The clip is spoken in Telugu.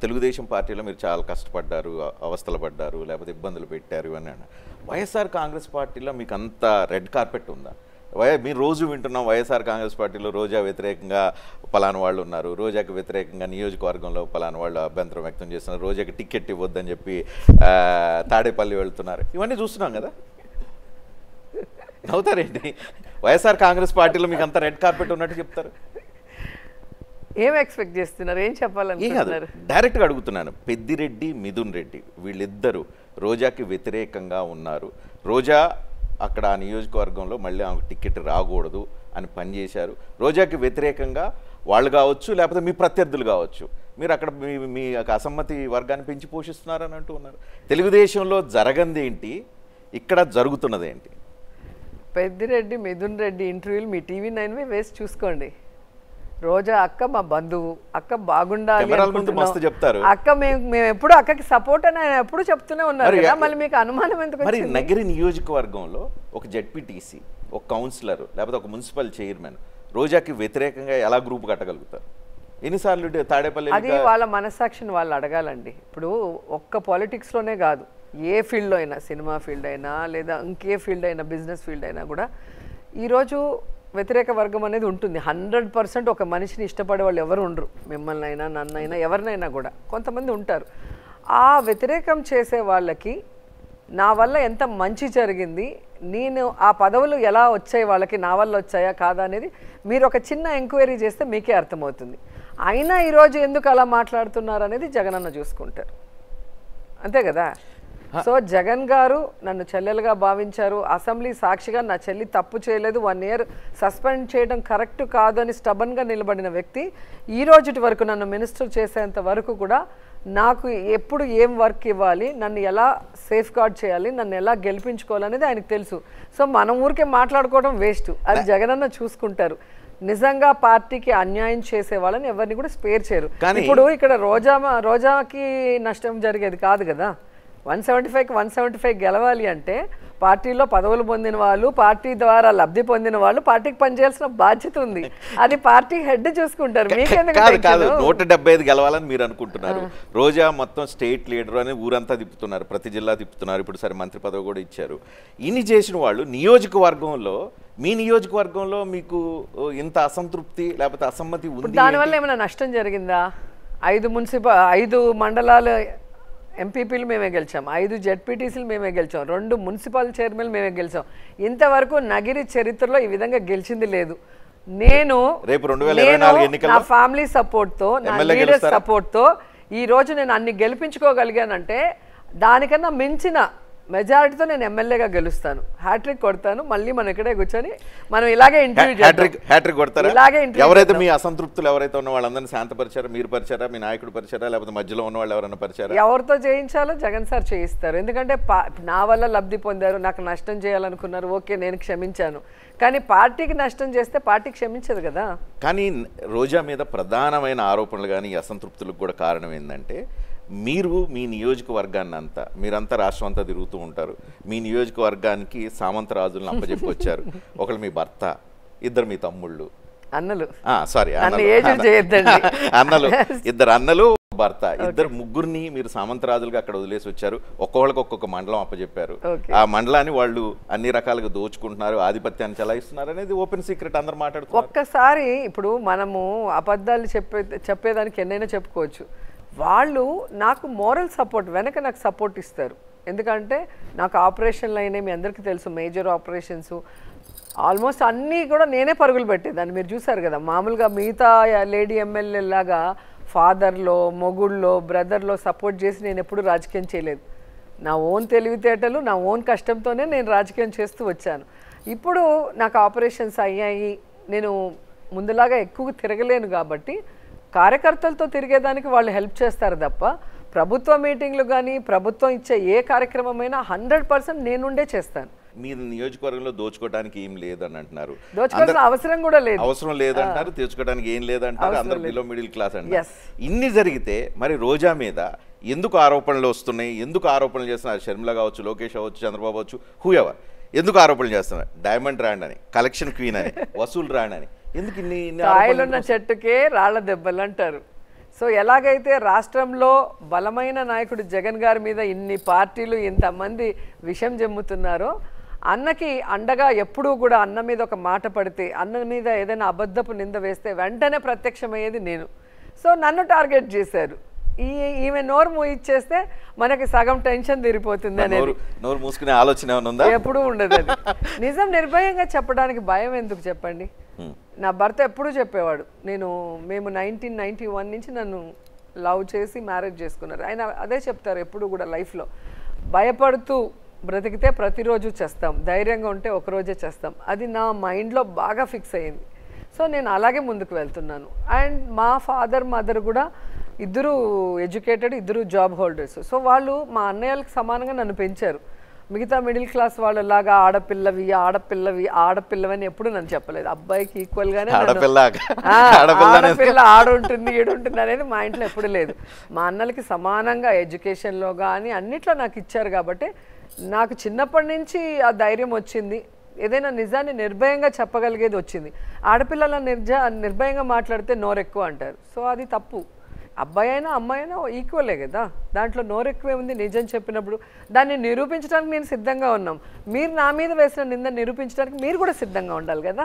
తెలుగుదేశం పార్టీలో మీరు చాలా కష్టపడ్డారు, అవస్థలు పడ్డారు, లేకపోతే ఇబ్బందులు పెట్టారు అని అన్నారు. వైఎస్ఆర్ కాంగ్రెస్ పార్టీలో మీకు అంత రెడ్ కార్పెట్ ఉందా? మీరు రోజు వింటున్నాం వైఎస్ఆర్ కాంగ్రెస్ పార్టీలో రోజా వ్యతిరేకంగా పలానా వాళ్ళు ఉన్నారు, రోజాకి వ్యతిరేకంగా నియోజకవర్గంలో పలానా వాళ్ళు అభ్యంతరం వ్యక్తం చేస్తున్నారు, రోజాకి టికెట్ ఇవ్వద్దని చెప్పి తాడేపల్లి వెళ్తున్నారు. ఇవన్నీ చూస్తున్నాం కదా. నవ్వుతారేంటి? వైఎస్ఆర్ కాంగ్రెస్ పార్టీలో మీకు అంత రెడ్ కార్పెట్ ఉన్నట్టు చెప్తారు. ఏం ఎక్స్పెక్ట్ చేస్తున్నారు? ఏం చెప్పాలనుకుంటున్నారు? డైరెక్ట్గా అడుగుతున్నాను. పెద్దిరెడ్డి, మిథున్ రెడ్డి వీళ్ళిద్దరూ రోజాకి వ్యతిరేకంగా ఉన్నారు. రోజా అక్కడ ఆ నియోజకవర్గంలో మళ్ళీ ఆమెకు టికెట్ రాకూడదు అని పనిచేశారు. రోజాకి వ్యతిరేకంగా వాళ్ళు కావచ్చు, లేకపోతే మీ ప్రత్యర్థులు కావచ్చు, మీరు అక్కడ మీ అసమ్మతి వర్గాన్ని పెంచి పోషిస్తున్నారని అంటూ ఉన్నారు. తెలుగుదేశంలో జరగంది ఏంటి, ఇక్కడ జరుగుతున్నది ఏంటి? పెద్దిరెడ్డి, మిథున్ రెడ్డి ఇంటర్వ్యూలు మీ TV9 వేసి చూసుకోండి. రోజా అక్క మా బంధువు, అక్క బాగుండాలి చెప్తారు. అక్క మేము ఎప్పుడు అక్కకి సపోర్ట్ అని ఆయన ఎప్పుడు చెప్తూనే ఉన్నారు కదా. మళ్ళీ మీకు అనుమానం ఎందుకు? మరి నగరి నియోజకవర్గంలో ఒక జెడ్పీటీసీ, ఒక కౌన్సిలర్, లేకపోతే ఒక మున్సిపల్ చైర్మన్ రోజాకి వ్యతిరేకంగా ఎలా గ్రూప్ కట్టగలుగుతారు? ఎన్నిసార్లు తాడేపల్లి? అది వాళ్ళ మనస్సాక్షిని వాళ్ళు అడగాలండి. ఇప్పుడు ఒక్క పాలిటిక్స్లోనే కాదు, ఏ ఫీల్డ్లో అయినా, సినిమా ఫీల్డ్ అయినా లేదా ఇంకే ఫీల్డ్ అయినా, బిజినెస్ ఫీల్డ్ అయినా కూడా ఈరోజు వ్యతిరేక వర్గం అనేది ఉంటుంది. 100% ఒక మనిషిని ఇష్టపడే వాళ్ళు ఎవరు ఉండరు. మిమ్మల్ని అయినా, నన్నైనా, ఎవరినైనా కూడా కొంతమంది ఉంటారు. ఆ వ్యతిరేకం చేసే వాళ్ళకి నా వల్ల ఎంత మంచి జరిగింది, నేను ఆ పదవులు ఎలా వచ్చాయి వాళ్ళకి, నా వల్ల వచ్చాయా కాదా అనేది మీరు ఒక చిన్న ఎంక్వైరీ చేస్తే మీకే అర్థమవుతుంది. అయినా ఈరోజు ఎందుకు అలా మాట్లాడుతున్నారు అనేది జగనన్న చూసుకుంటారు, అంతే కదా. సో జగన్ గారు నన్ను చెల్లెలుగా భావించారు. అసెంబ్లీ సాక్షిగా నా చెల్లి తప్పు చేయలేదు, 1 year సస్పెండ్ చేయడం కరెక్ట్ కాదు అని స్టబన్గా నిలబడిన వ్యక్తి ఈ రోజుటి వరకు నన్ను మినిస్టర్ చేసేంత వరకు కూడా నాకు ఎప్పుడు ఏం వర్క్ ఇవ్వాలి, నన్ను ఎలా సేఫ్ గార్డ్ చేయాలి, నన్ను ఎలా గెలిపించుకోవాలనేది ఆయనకు తెలుసు. సో మన ఊరికే మాట్లాడుకోవడం వేస్ట్, అది జగనన్న చూసుకుంటారు. నిజంగా పార్టీకి అన్యాయం చేసే వాళ్ళని ఎవరిని కూడా స్పేర్ చేయరు. ఇప్పుడు ఇక్కడ రోజాకి నష్టం జరిగేది కాదు కదా. 175కి 175 గెలవాలి అంటే పార్టీలో పదవులు పొందిన వాళ్ళు, పార్టీ ద్వారా లబ్ధి పొందిన వాళ్ళు పార్టీకి పనిచేయాల్సిన బాధ్యత ఉంది. అది పార్టీ హెడ్ చూసుకుంటారు. కాదు 175 గెలవాలని మీరు అనుకుంటున్నారు. రోజా మొత్తం స్టేట్ లీడర్ అని ఊరంతా తిప్పుతున్నారు, ప్రతి జిల్లా తిప్పుతున్నారు. ఇప్పుడు సరే మంత్రి పదవి కూడా ఇచ్చారు. ఇన్ని చేసిన వాళ్ళు నియోజకవర్గంలో, మీ నియోజకవర్గంలో మీకు ఇంత అసంతృప్తి లేకపోతే అసమ్మతి ఉంది, దానివల్ల ఏమైనా నష్టం జరిగిందా? 5 మండలాలు ఎంపీపీలు మేమే గెలిచాం, 5 జెడ్పీటీసీలు మేమే గెలిచాం, 2 మున్సిపల్ చైర్మన్లు మేమే గెలిచాం. ఇంతవరకు నగిరి చరిత్రలో ఈ విధంగా గెలిచింది లేదు. నేను నా ఫ్యామిలీ సపోర్ట్తో, నా లీడర్ సపోర్ట్తో ఈ రోజు నేను అన్ని గెలిపించుకోగలిగానంటే దానికన్నా మించిన మెజారిటీతో నేను ఎమ్మెల్యేగా గెలుస్తాను, హ్యాట్రిక్ కొడతాను. మళ్ళీ మనం ఇక్కడే కూర్చొని మనం ఇలాగే ఇంటర్వ్యూ కొడతారు. ఎవరైతే మీ అసంతృప్తులు ఎవరైతే ఉన్న వాళ్ళందరినీ శాంతపరిచారా? మీరు పరిచారా? మీ నాయకుడు పరిచారా? లేకపోతే మధ్యలో ఉన్న వాళ్ళు ఎవరైనా పరిచారా? ఎవరితో చేయించాలో జగన్ సార్ చేయిస్తారు. ఎందుకంటే నా వల్ల లబ్ధి పొందారు, నాకు నష్టం చేయాలనుకున్నారు, ఓకే నేను క్షమించాను. కానీ పార్టీకి నష్టం చేస్తే పార్టీ క్షమించదు కదా. కానీ రోజా మీద ప్రధానమైన ఆరోపణలు కానీ అసంతృప్తులకు కూడా కారణం ఏంటంటే, మీరు మీ నియోజకవర్గాన్ని అంతా, మీరంతా రాష్ట్రం అంతా తిరుగుతూ ఉంటారు, మీ నియోజకవర్గానికి సామంతరాజులను అప్పచెప్పి వచ్చారు. ఒకళ్ళు మీ భర్త, 2 మీ తమ్ముళ్ళు, అన్నలు, సారీ అన్నలు, 2 అన్నలు, భర్త, 3 మీరు సామంతరాజులుగా అక్కడ వదిలేసి వచ్చారు. ఒక్కొక్కళ్ళకి ఒక్కొక్క మండలం అప్పచెప్పారు. ఆ మండలాన్ని వాళ్ళు అన్ని రకాలుగా దోచుకుంటున్నారు, ఆధిపత్యాన్ని చెలాయిస్తున్నారు అనేది ఓపెన్ సీక్రెట్, అందరు మాట్లాడుతున్నారు. ఒక్కసారి ఇప్పుడు మనము అబద్ధాలు చెప్పేదానికి ఎన్నైనా చెప్పుకోవచ్చు. వాళ్ళు నాకు మోరల్ సపోర్ట్, వెనక నాకు సపోర్ట్ ఇస్తారు. ఎందుకంటే నాకు ఆపరేషన్లు అయినాయి, మీ అందరికీ తెలుసు, మేజర్ ఆపరేషన్స్ ఆల్మోస్ట్ అన్నీ కూడా నేనే పరుగులు పెట్టేదాన్ని. మీరు చూసారు కదా. మామూలుగా మిగతా లేడీ ఎమ్మెల్యే లాగా ఫాదర్లో, మొగుళ్ళో, బ్రదర్లో సపోర్ట్ చేసి నేను ఎప్పుడు రాజకీయం చేయలేదు. నా ఓన్ తెలివితేటలు, నా ఓన్ కష్టంతోనే నేను రాజకీయం చేస్తూ వచ్చాను. ఇప్పుడు నాకు ఆపరేషన్స్ అయ్యాయి, నేను ముందులాగా ఎక్కువ తిరగలేను కాబట్టి కార్యకర్తలతో తిరిగేదానికి వాళ్ళు హెల్ప్ చేస్తారు తప్ప ప్రభుత్వ మీటింగ్లు కానీ ప్రభుత్వం ఇచ్చే ఏ కార్యక్రమమైనా 100% నేనుండే చేస్తాను. మీ నియోజకవర్గంలో దోచుకోవడానికి ఏం లేదని అంటున్నారు, దోచుకోవాల్సిన అవసరం కూడా లేదు, అవసరం లేదంటారు, తెచ్చుకోవడానికి ఏం లేదంటారు, అందరూ బిలో మిడిల్ క్లాస్ అంటారు. ఇన్ని జరిగితే మరి రోజా మీద ఎందుకు ఆరోపణలు వస్తున్నాయి? ఎందుకు ఆరోపణలు చేస్తున్నారు? షర్మిల కావచ్చు, లోకేష్ అవ్వచ్చు, చంద్రబాబు అవ్వచ్చు, హూ ఎవర్ ఎందుకు ఆరోపణలు చేస్తున్నారు? డైమండ్ రాండ్ అని, కలెక్షన్ క్వీన్ అని, వసూల్ రాండ్ అని, ఎందుకు ఇన్ని కాయలున్న చెట్టుకే రాళ్ల దెబ్బలు అంటారు. సో ఎలాగైతే రాష్ట్రంలో బలమైన నాయకుడు జగన్ గారి మీద ఇన్ని పార్టీలు ఇంతమంది విషం జమ్ముతున్నారో, అన్నకి అండగా ఎప్పుడూ కూడా అన్న మీద ఒక మాట పడితే, అన్న మీద ఏదైనా అబద్ధపు నింద వేస్తే వెంటనే ప్రత్యక్షమయ్యేది నేను. సో నన్ను టార్గెట్ చేశారు. ఈమె నోరు మూయిచ్చేస్తే మనకి సగం టెన్షన్ తీరిపోతుంది అనేది నోరు మూసుకునే ఆలోచన ఏమైనా ఉందా? ఎప్పుడూ ఉండదు. అది నిజం నిర్భయంగా చెప్పడానికి భయం ఎందుకు చెప్పండి. నా భర్త ఎప్పుడూ చెప్పేవాడు, మేము 1991 నుంచి నన్ను లవ్ చేసి మ్యారేజ్ చేసుకున్నారు. ఆయన అదే చెప్తారు ఎప్పుడు కూడా లైఫ్లో, భయపడుతూ బ్రతికితే ప్రతిరోజు చేస్తాం, ధైర్యంగా ఉంటే ఒకరోజే చేస్తాం. అది నా మైండ్లో బాగా ఫిక్స్ అయ్యింది. సో నేను అలాగే ముందుకు వెళ్తున్నాను. అండ్ మా ఫాదర్ మదర్ కూడా ఇద్దరు ఎడ్యుకేటెడ్, ఇద్దరు జాబ్ హోల్డర్స్. సో వాళ్ళు మా అన్నయ్యలకు సమానంగా నన్ను పెంచారు. మిగతా మిడిల్ క్లాస్ వాళ్ళలాగా ఆడపిల్లవని ఎప్పుడు నన్ను చెప్పలేదు. అబ్బాయికి ఈక్వల్గానే ఆడపిల్ల ఆడుంటుంది ఈడుంటుంది అనేది మా ఇంట్లో ఎప్పుడు లేదు. మా అన్నలకి సమానంగా ఎడ్యుకేషన్లో కానీ అన్నిట్లో నాకు ఇచ్చారు. కాబట్టి నాకు చిన్నప్పటి నుంచి ఆ ధైర్యం వచ్చింది. ఏదైనా నిజాన్ని నిర్భయంగా చెప్పగలిగేది వచ్చింది. ఆడపిల్లల నిర్భయంగా మాట్లాడితే నోరెక్కువ అంటారు. సో అది తప్పు. అబ్బాయి అయినా అమ్మాయి అయినా ఈక్వలే కదా, దాంట్లో నోరెక్కువే ఉంది. నిజం చెప్పినప్పుడు దాన్ని నిరూపించడానికి నేను సిద్ధంగా ఉన్నాం. మీరు నా మీద వేసిన నింద నిరూపించడానికి మీరు కూడా సిద్ధంగా ఉండాలి కదా.